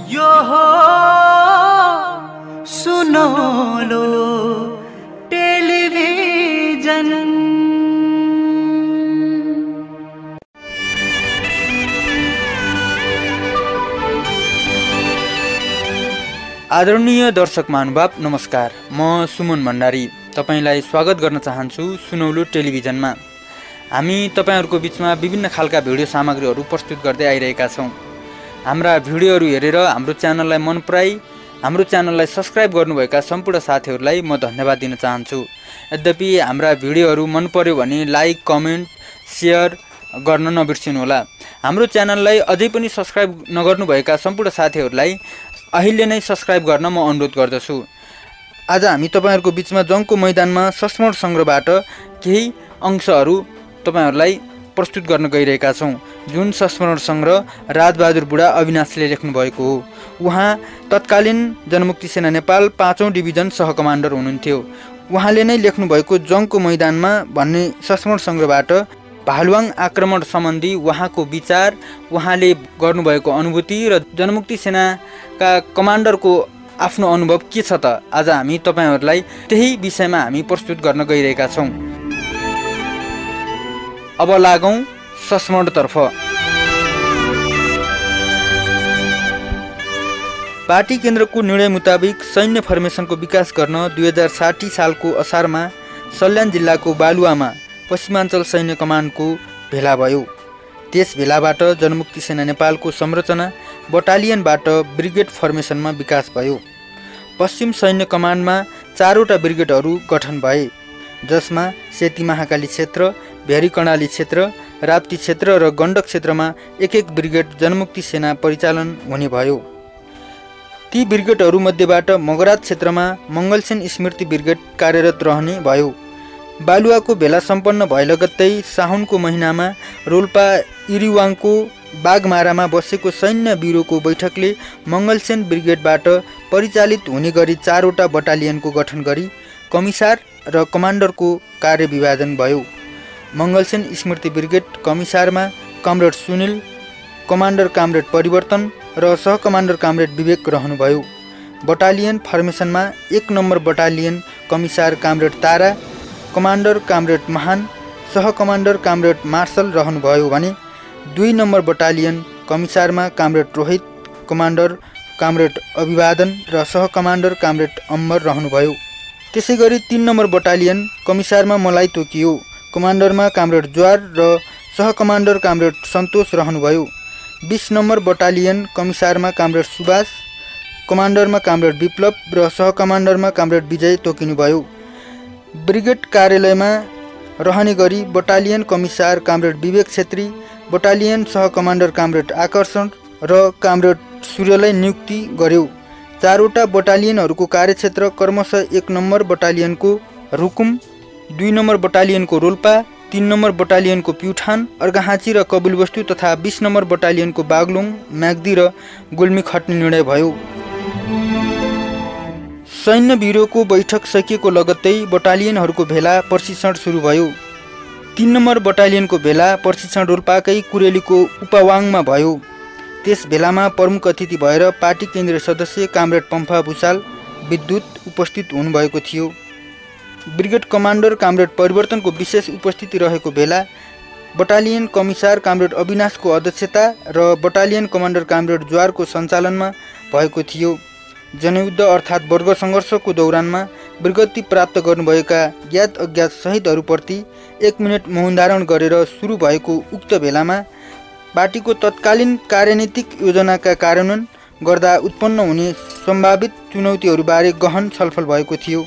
यो हो सुनौलो टेलिभिजन। आदरणीय दर्शक महानुभाव नमस्कार, म सुमन भण्डारी तपाईलाई स्वागत गर्न चाहन्छु सुनौलो टेलिभिजनमा। हामी तपाईहरुको बीचमा विभिन्न खालका भिडियो सामग्रीहरू प्रस्तुत गर्दै आइरहेका छौं। हाम्रा भिडियोहरू हेरेर हाम्रो च्यानललाई मन पराई हाम्रो च्यानललाई सब्स्क्राइब गर्नुभएका सम्पूर्ण साथीहरूलाई म धन्यवाद दिन चाहन्छु। यद्यपि हाम्रा भिडियोहरू मन पर्यो भने लाइक, कमेन्ट, शेयर गर्न नबिर्सिनुहोला। हाम्रो च्यानललाई अझै पनि सब्स्क्राइब नगर्नुभएका सम्पूर्ण साथीहरूलाई अहिले नै सब्स्क्राइब गर्न म अनुरोध गर्दछु। आज हामी तपाईहरुको बीचमा जङको मैदानमा संस्मरण संग्रहबाट केही अंशहरू तपाईहरुलाई प्रस्तुत गर्न गइरहेका छौं। जुन संस्मरण संग्रह राजबहादुर बुढा अविनाशले लेख्नु भएको हो। उहाँ तत्कालीन जनमुक्ति सेना नेपाल 5औं डिभिजन सहकमान्डर हुनुहुन्थ्यो। उहाँले नै लेख्नु भएको जङको मैदानमा भन्ने संस्मरण संग्रहबाट भालुवाङ आक्रमण सम्बन्धी उहाँको विचार, उहाँले गर्नुभएको अनुभूति र जनमुक्ति सेनाका कमान्डरको आफ्नो अनुभव के छ त आज हामी तपाईहरुलाई त्यही विषयमा हामी प्रस्तुत गर्न गइरहेका छौं। अब लागौं संस्मरणतर्फ। पार्टी केन्द्रको निर्णय मुताबिक सैन्य फर्मेसनको विकास गर्न 2060 सालको असारमा सल्यान जिल्लाको बालुवामा पश्चिमाञ्चल सैन्य कमान्डको भेला भयो। त्यस भेलाबाट जनमुक्ति सेना नेपालको संरचना बटालियनबाट ब्रिगेड फर्मेसनमा विकास भयो। पश्चिम सैन्य कमान्डमा 4वटा ब्रिगेडहरू गठन भए, जसमा सेती महाकाली क्षेत्र, भेरी कर्णाली क्षेत्र, राप्ती क्षेत्र र गण्डक क्षेत्रमा एक ब्रिगेड जनमुक्ति सेना परिचालन हुने भयो। ती ब्रिगेडहरू मध्येबाट मगराज क्षेत्रमा मङ्गलसेन स्मृति ब्रिगेड कार्यरत रहने भयो। बालुवाको भेला सम्पन्न भए लगत्तै साउनको महिनामा रोल्पा इरिवाङको बागमारामा बसेको सैन्य ब्युरोको बैठकले मङ्गलसेन ब्रिगेडबाट परिचालित हुने गरी 4वटा बटालियनको गठन गरी कमिसार र कमान्डरको कार्यविभाजन भयो। मङ्गलसेन स्मृति ब्रिगेड कमिसारमा comrade Sunil, commander comrade Parivartan र सहकमान्डर कामरेड विवेक रहनुभयो। बटालियन फर्मेसनमा 1 number battalion commissar comrade Tara, commander comrade Mahan, सहकमान्डर कामरेड मार्शल रहनुभयो भने 2 नम्बर बटालियन कमिसारमा comrade Rohit, commander comrade Abhivadan र सहकमान्डर कामरेड अम्बर रहनुभयो। त्यसैगरी 3 नम्बर बटालियन कमिसारमा मलाई तोकियो, कमान्डरमा कामरेड ज्वार र सहकमान्डर कामरेड सन्तोष रहनुभयो। 20 नम्बर बटालियन कमिसारमा कामरेड सुभाष, कमान्डरमा कामरेड विप्लव र सहकमान्डरमा कामरेड विजय तोकिनुभयो। ब्रिगेड कार्यालयमा रहने गरी battalion commissar comrade Vivek Chhetri, battalion सहकमान्डर कामरेड आकर्षण र कामरेड सूर्यलाई नियुक्ति गर्यो। 4वटा बटालियनहरूको कार्यक्षेत्र क्रमशः 1 नम्बर बटालियनको रुकुम, 2 नम्बर बटालियनको रोल्पा, 3 नम्बर बटालियनको प्युठान, अर्घाहाँची र कपिलवस्तु तथा 20 नम्बर बटालियनको बागलुङ, म्याग्दी र गुल्मी खट्ने निर्णय भयो। सैन्य ब्युरोको बैठक सकिएको लगत्तै बटालियनहरूको भेला प्रशिक्षण सुरु भयो। 3 नम्बर बटालियनको भेला प्रशिक्षण रोल्पाकै कुरेलीको उपवाङमा भयो। त्यस भेलामा प्रमुख अतिथि भएर पार्टी केन्द्रीय सदस्य कामरेड पम्फा भुषाल विद्युत उपस्थित हुनुभएको थियो। ब्रिगेड कमान्डर कामरेड परिवर्तनको विशेष उपस्थिति रहेको भेला बटालियन कमिसार कामरेड अविनाशको अध्यक्षता र बटालियन कमान्डर कामरेड ज्वारको सञ्चालनमा भएको थियो। जनयुद्ध अर्थात् वर्ग सङ्घर्षको दौरानमा वीरगति प्राप्त गर्नुभएका ज्ञात अज्ञात शहीदहरूप्रति 1 मिनट मौन धारण गरेर सुरु भएको उक्त भेलामा पार्टीको तत्कालीन कार्यनीतिक योजनाका कार्यान्वयन गर्दा उत्पन्न हुने सम्भावित चुनौतीहरूबारे गहन छलफल भएको थियो,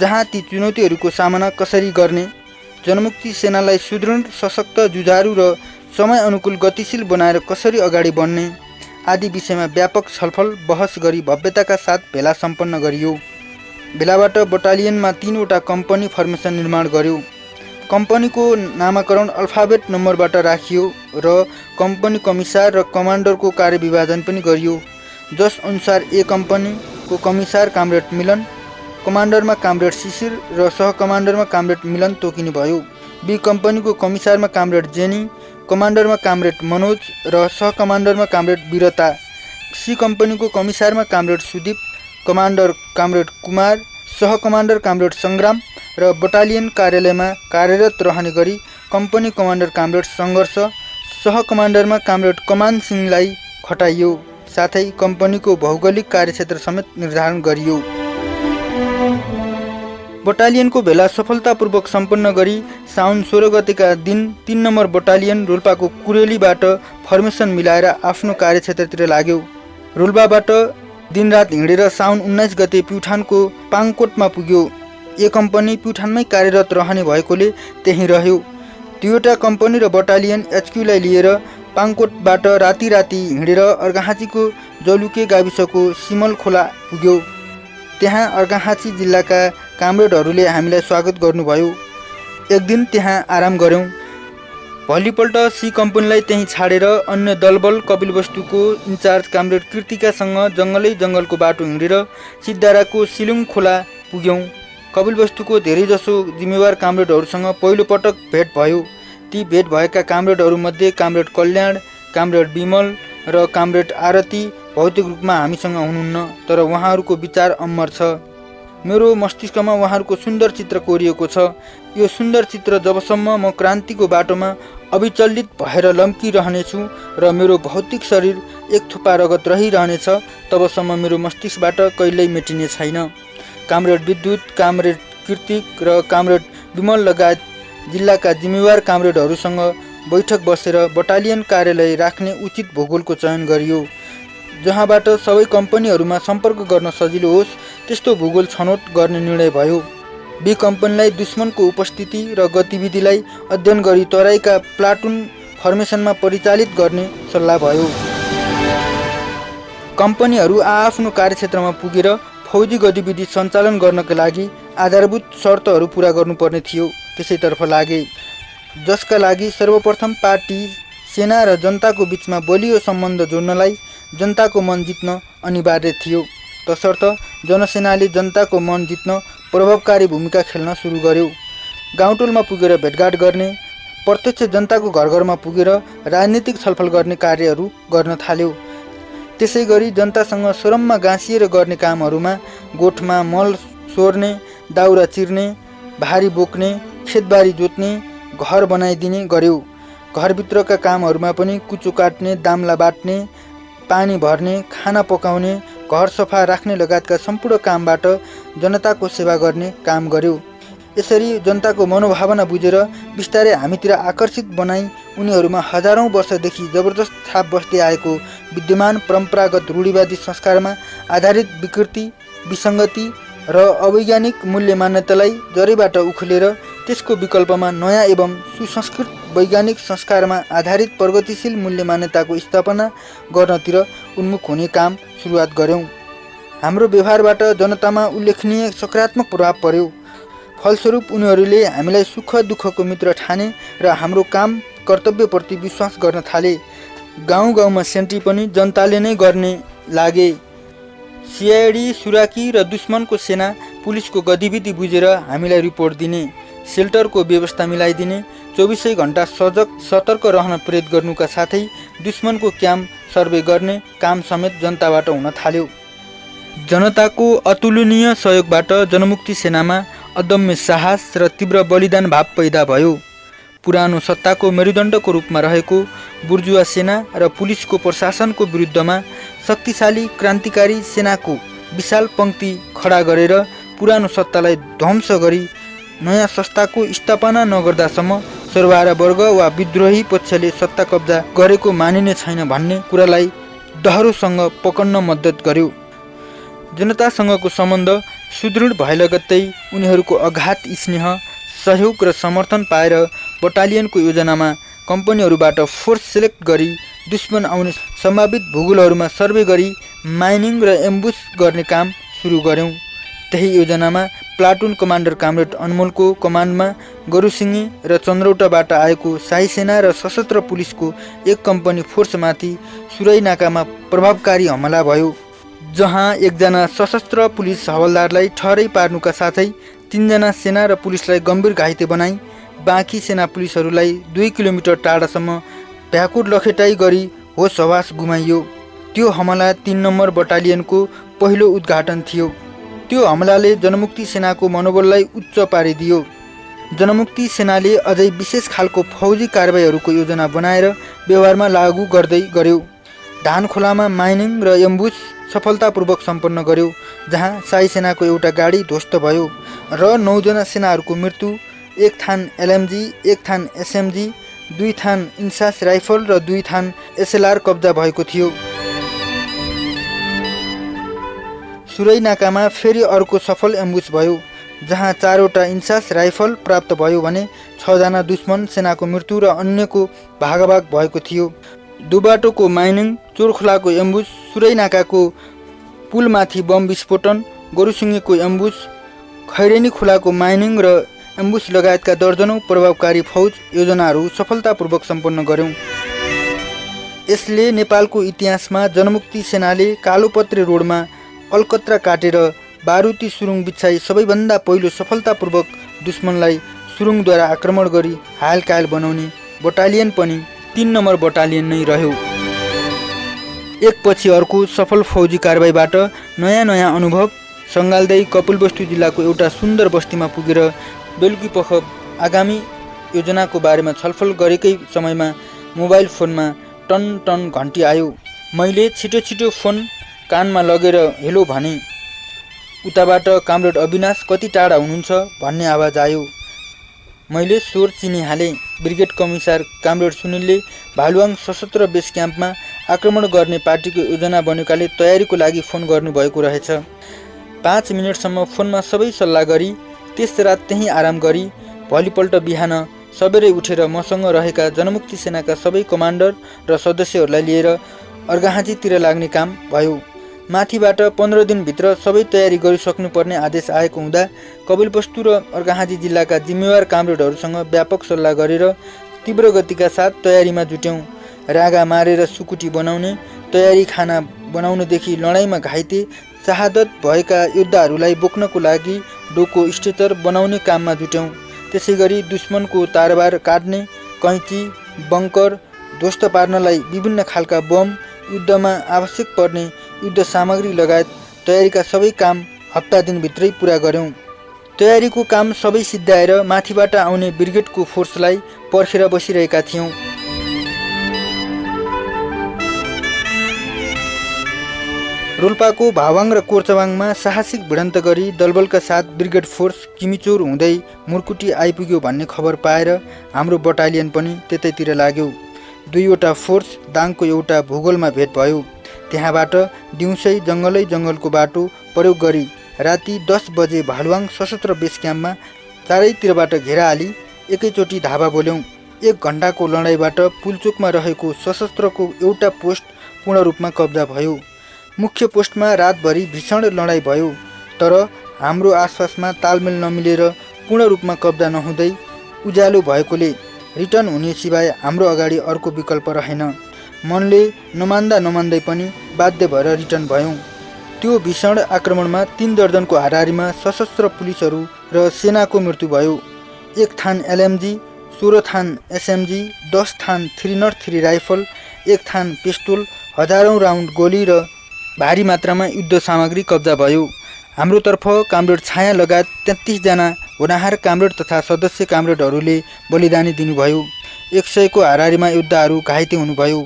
जहाँ ती चुनौतीहरूको सामना कसरी गर्ने, जनमुक्ति सेनालाई सुदृढ, सशक्त, जुझारु र समय अनुकूल गतिशील बनाएर कसरी अगाडि बढ्ने आदि विषयमा व्यापक छलफल बहस गरी भव्यताका साथ भेला सम्पन्न गरियो। भेलाबाट बटालियनमा 3वटा कम्पनी फर्मेसन निर्माण गर्यो। कम्पनीको नामाकरण अल्फाबेट नम्बरबाट राखियो र कम्पनी कमिसार र कमान्डरको कार्यविभाजन पनि गरियो, जस अनुसार ए कम्पनीको कमिसार कामरेड मिलन, कमान्डरमा कामरेड शिशिर र सहकमान्डरमा कामरेड मिलन तोकिने भयो। बी कम्पनीको कमिसारमा कामरेड जेनी, कमान्डरमा कामरेड मनोज र सहकमान्डरमा कामरेड वीरता, सी कम्पनीको कमिसारमा comrade Sudeep, commander comrade Kumar, सह कमान्डर कामरेड सङ्ग्राम र बटालियन कार्यालयमा कार्यरत रहने गरी कम्पनी कमान्डर कामरेड सङ्घर्ष, सह कमान्डरमा कामरेड कमान सिंहलाई खटाइयो। साथै कम्पनीको भौगोलिक कार्यक्षेत्र समेत निर्धारण गरियो। बटालियनको भेला सफलतापूर्वक सम्पन्न गरी साउन 16 गतेका दिन 3 नम्बर बटालियन रोल्पाको कुरेलीबाट फर्मेसन मिलाएर आफ्नो कार्यक्षेत्रतिर लाग्यो। रोल्पाबाट दिनरात हिँडेर साउन 19 गते प्युठानको पाङकोटमा पुग्यो। ए कम्पनी प्युठानमै कार्यरत रहने भएकोले त्यहीँ रह्यो। दुईवटा कम्पनी र बटालियन एचक्यूलाई लिएर पाङकोटबाट राति हिँडेर अर्घाखाँचीको जलुके गाविसको सिमल खोला पुग्यो। त्यहाँ अर्घाखाँची जिल्लाका कामरेडहरूले हामीलाई स्वागत गर्नुभयो। एक दिन त्यहाँ आराम गऱ्यौँ। भोलिपल्ट सी कम्पनीलाई त्यहीँ छाडेर अन्य दलबल कपिलवस्तुको इन्चार्ज कामरेड कृतिकासँग जङ्गलको बाटो हिँडेर सिद्धाराको सिलुङ खोला पुग्यौँ। कपिलवस्तुको धेरैजसो जिम्मेवार कामरेडहरूसँग पहिलोपटक भेट भयो। ती भेट भएका कामरेडहरूमध्ये कामरेड कल्याण, कामरेड विमल र कामरेड आरती भौतिक रूपमा हामीसँग हुनुहुन्न, तर उहाँहरूको विचार अमर छ। मेरो मस्तिष्कमा उहाँहरूको सुन्दर चित्र कोरिएको छ। यो सुन्दर चित्र जबसम्म म क्रान्तिको बाटोमा अविचलित भएर लम्किरहनेछु र मेरो भौतिक शरीर एक थुप्पा रगत रहिरहनेछ, तबसम्म मेरो मस्तिष्कबाट कहिल्यै मेटिने छैन। कामरेड विद्युत, कामरेड कृतिक र कामरेड विमल लगायत जिल्लाका जिम्मेवार कामरेडहरूसँग बैठक बसेर बटालियन कार्यालय राख्ने उचित भूगोलको चयन गरियो, जहाँबाट सबै कम्पनीहरूमा सम्पर्क गर्न सजिलो होस् त्यस्तो भूगोल छनौट गर्ने निर्णय भयो। बी कम्पनीलाई दुश्मनको उपस्थिति र गतिविधिलाई अध्ययन गरी तराईका प्लाटुन फर्मेसनमा परिचालित गर्ने सल्लाह भयो। कम्पनीहरू आआफ्नो कार्यक्षेत्रमा पुगेर फौजी गतिविधि सञ्चालन गर्नका लागि आधारभूत शर्तहरू पुरा गर्नुपर्ने थियो, त्यसैतर्फ लागे, जसका लागि सर्वप्रथम पार्टी, सेना र जनताको बीचमा बलियो सम्बन्ध जोड्नलाई जनताको मन जित्न अनिवार्य थियो। तसर्थ जनसेनाले जनताको मन जित्न प्रभावकारी भूमिका खेल्न सुरु गर्यो। गाउँटोलमा पुगेर भेटघाट गर्ने, प्रत्यक्ष जनताको घरघरमा पुगेर राजनीतिक छलफल गर्ने कार्यहरू गर्न थाल्यो। त्यसै गरी जनतासँग सोरममा गाँसिएर गर्ने कामहरूमा गोठमा मल सोर्ने, दाउरा चिर्ने, भारी बोक्ने, खेतबारी जोत्ने, घर बनाइदिने गर्यो। घरभित्रका कामहरूमा पनि कुचो काट्ने, दाम्ला बाट्ने, पानी भर्ने, खाना पकाउने, घर सफा राख्ने लगायतका सम्पूर्ण कामबाट जनताको सेवा गर्ने काम गर्यो। यसरी जनताको मनोभावना बुझेर बिस्तारै हामीतिर आकर्षित बनाई उनीहरूमा हजारौं वर्षदेखि जबरजस्त छाप बस्दै आएको विद्यमान परम्परागत रूढिवादी संस्कारमा आधारित विकृति, विसङ्गति र अवैज्ञानिक मूल्य मान्यतालाई जरैबाट उखेलेर त्यसको विकल्पमा नयाँ एवं सुसंस्कृत वैज्ञानिक संस्कारमा आधारित प्रगतिशील मूल्य मान्यताको स्थापना गर्नतिर उन्मुख हुने काम सुरुवात गर्यौँ। हाम्रो व्यवहारबाट जनतामा उल्लेखनीय सकारात्मक प्रभाव पर्यो। फलस्वरूप उनीहरूले हामीलाई सुख दुःखको मित्र ठाने र हाम्रो काम कर्तव्यप्रति विश्वास गर्न थाले। गाउँ गाउँमा सेन्ट्री पनि जनताले नै गर्ने लागे। सिआइडी, सुराकी र दुश्मनको सेना, पुलिसको गतिविधि बुझेर हामीलाई रिपोर्ट दिने, सेल्टरको व्यवस्था मिलाइदिने, 24 घण्टा सजग सतर्क रहन प्रेरित गर्नुका साथै दुश्मनको क्याम्प सर्वे गर्ने काम समेत जनताबाट हुन थाल्यो। जनताको अतुलनीय सहयोगबाट जनमुक्ति सेनामा अदम्य साहस र तीव्र बलिदान भाव पैदा भयो। पुरानो सत्ताको मेरुदण्डको रूपमा रहेको बुर्जुवा सेना र पुलिसको प्रशासनको विरुद्धमा शक्तिशाली क्रान्तिकारी सेनाको विशाल पङ्क्ति खडा गरेर पुरानो सत्तालाई ध्वंस गरी नयाँ संस्थाको स्थापना नगर्दासम्म सरवारा वर्ग वा विद्रोही पक्षले सत्ता कब्जा गरेको मानिने छैन भन्ने कुरालाई डहरोसँग पकड्न मद्दत गर्यो। जनतासँगको सम्बन्ध सुदृढ भए लगत्तै उनीहरूको अगाध स्नेह, सहयोग र समर्थन पाएर बटालियनको योजनामा कम्पनीहरूबाट फोर्स सेलेक्ट गरी दुश्मन आउने सम्भावित भूगोलहरूमा सर्वे गरी माइनिङ र एम्बुस गर्ने काम सुरु गर्यौँ। त्यही योजनामा प्लाटुन कमान्डर कामरेड अनमोलको कमान्डमा गरुसिङी र चन्द्रौटाबाट आएको शाही सेना र सशस्त्र पुलिसको एक कम्पनी फोर्समाथि सुराई नाकामा प्रभावकारी हमला भयो, जहाँ एकजना सशस्त्र पुलिस हवलदारलाई ठहरै पार्नुका साथै 3 जना सेना र पुलिसलाई गम्भीर घाइते बनाई बाँकी सेना पुलिसहरूलाई 2 किलोमिटर टाढासम्म भ्याकुर लखेटाइ गरी होस हवास गुमाइयो। त्यो हमला 3 नम्बर बटालियनको पहिलो उद्घाटन थियो। त्यो हमलाले जनमुक्ति सेनाको मनोबललाई उच्च पारिदियो। जनमुक्ति सेनाले अझै विशेष खालको फौजी कारबाहीहरूको योजना बनाएर व्यवहारमा लागू गर्दै गर्यो। धानखोलामा माइनिङ र एम्बुस सफलतापूर्वक सम्पन्न गर्यो, जहाँ शाही सेनाको एउटा गाडी ध्वस्त भयो र 9 जना सेनाहरूको मृत्यु, 1 थान एलएमजी, 1 थान एसएमजी, 2 थान इन्सास राइफल र 2 थान एसएलआर कब्जा भएको थियो। सुरै नाकामा फेरि अर्को सफल एम्बुस भयो, जहाँ 4 वटा इन्सास राइफल प्राप्त भयो भने 6 जना दुश्मन सेनाको मृत्यु र अन्यको भागाभाग भएको थियो। दुबाटोको माइनिङ, चोरखोलाको एम्बुस, सुरै नाकाको पुलमाथि बम विस्फोटन, गोरुसिङेको एम्बुस, खैरेनी खोलाको माइनिङ र एम्बुस लगायतका दर्जनौं प्रभावकारी फौज योजनाहरू सफलतापूर्वक सम्पन्न गर्यौं। यसले नेपालको इतिहासमा जनमुक्ति सेनाले कालोपत्रे रोडमा अलकत्रा काटेर बारुती सुरुङ बिछाई सबैभन्दा पहिलो सफलतापूर्वक दुश्मनलाई सुरुङद्वारा आक्रमण गरी हालकायल बनाउने बटालियन पनि 3 नम्बर बटालियन नै रह्यो। एकपछि अर्को सफल फौजी कारबाहीबाट नयाँ अनुभव सङ्गाल्दै कपिलवस्तु जिल्लाको एउटा सुन्दर बस्तीमा पुगेर बेलुकीपख आगामी योजनाको बारेमा छलफल गरेकै समयमा मोबाइल फोनमा टन घन्टी आयो। मैले छिटो फोन कानमा लगेर हेलो भने। उताबाट कामरेड अविनाश कति टाढा हुनुहुन्छ भन्ने आवाज आयो। मैले स्वर चिनिहालेँ। ब्रिगेड कमिसार कामरेड सुनिलले भालुवाङ सशस्त्र बेस क्याम्पमा आक्रमण गर्ने पार्टीको योजना बनेकाले तयारीको लागि फोन गर्नुभएको रहेछ। 5 मिनटसम्म फोनमा सबै सल्लाह गरी त्यस रात त्यहीँ आराम गरी भोलिपल्ट बिहान सबेरै उठेर मसँग रहेका जनमुक्ति सेनाका सबै कमान्डर र सदस्यहरूलाई लिएर अर्घाहाँचीतिर लाग्ने काम भयो। माथिबाट 15 दिनभित्र सबै तयारी गरिसक्नुपर्ने आदेश आएको हुँदा कपिलवस्तु र अर्घाहाँची जिल्लाका जिम्मेवार कामरेडहरूसँग व्यापक सल्लाह गरेर तीव्र गतिका साथ तयारीमा जुट्यौँ। रागा मारेर सुकुटी बनाउने तयारी, खाना बनाउनदेखि लडाइँमा घाइते शहादत भएका योद्धाहरूलाई बोक्नको लागि डोको स्ट्रेचर बनाउने काममा जुट्यौँ। त्यसैगरी दुश्मनको तारबार काट्ने, कैँची, बङ्कर ध्वस्त पार्नलाई विभिन्न खालका बम, युद्धमा आवश्यक पर्ने युद्ध सामग्री लगायत तयारीका सबै काम हप्ता दिनभित्रै पुरा गर्यौँ। तयारीको काम सबै सिद्ध्याएर माथिबाट आउने ब्रिगेडको फोर्सलाई पर्खेर बसिरहेका थियौँ। रोल्पाको भावाङ र कोर्चवाङमा साहसिक भिडन्त गरी दलबलका साथ ब्रिगेड फोर्स किमिचोर हुँदै मुर्कुटी आइपुग्यो भन्ने खबर पाएर हाम्रो बटालियन पनि त्यतैतिर लाग्यो। 2 वटा फोर्स दाङको एउटा भूगोलमा भेट भयो। त्यहाँबाट दिउँसै जङ्गलको बाटो प्रयोग गरी राति 10 बजे भालुवाङ सशस्त्र बेस क्याम्पमा चारैतिरबाट घेरा हाली एकैचोटि धावा बोल्यौँ। 1 घण्टाको लडाइँबाट पुलचोकमा रहेको सशस्त्रको एउटा पोस्ट पूर्ण रूपमा कब्जा भयो। मुख्य पोस्टमा रातभरि भीषण लडाइँ भयो, तर हाम्रो आसपासमा तालमेल नमिलेर पूर्ण रूपमा कब्जा नहुँदै उज्यालो भएकोले रिटर्न हुने सिवाय हाम्रो अगाडि अर्को विकल्प रहेन। मनले नमान्दै पनि बाध्य भएर रिटर्न भयौँ। त्यो भीषण आक्रमणमा 3 दर्जनको हाराहारीमा सशस्त्र पुलिसहरू र सेनाको मृत्यु भयो। 1 थान एलएमजी, 16 थान एसएमजी, 10 थान 303 राइफल, 1 थान पिस्तोल, हजारौं राउन्ड गोली र भारी मात्रामा युद्ध सामग्री कब्जा भयो। हाम्रोतर्फ कामरेड छाया लगायत 33 जना होनाहार कामरेड तथा सदस्य कामरेडहरूले बलिदानी दिनुभयो। 100 को हाराहारीमा योद्धाहरू घाइते हुनुभयो।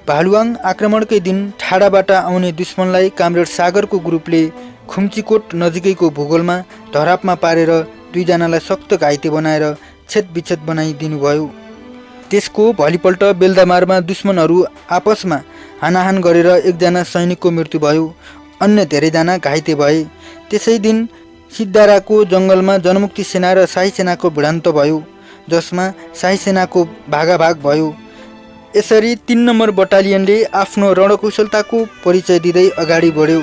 भालुवाङ आक्रमणकै दिन ठाडाबाट आउने दुश्मनलाई कामरेड सागरको ग्रुपले खुम्चीकोट नजिकैको भूगोलमा धरापमा पारेर 2 जनालाई सख्त घाइते बनाएर छेदविच्छेद बनाइदिनुभयो। त्यसको भोलिपल्ट बेलदामारमा दुश्मनहरू आपसमा हानाहान गरेर 1 जना सैनिकको मृत्यु भयो, अन्य धेरैजना घाइते भए। त्यसै दिन सिद्धाराको जङ्गलमा जनमुक्ति सेना र शाही सेनाको भिडन्त भयो, जसमा शाही सेनाको भागाभाग भयो। यसरी 3 नम्बर बटालियनले आफ्नो रणकुशलताको परिचय दिँदै अगाडि बढ्यो।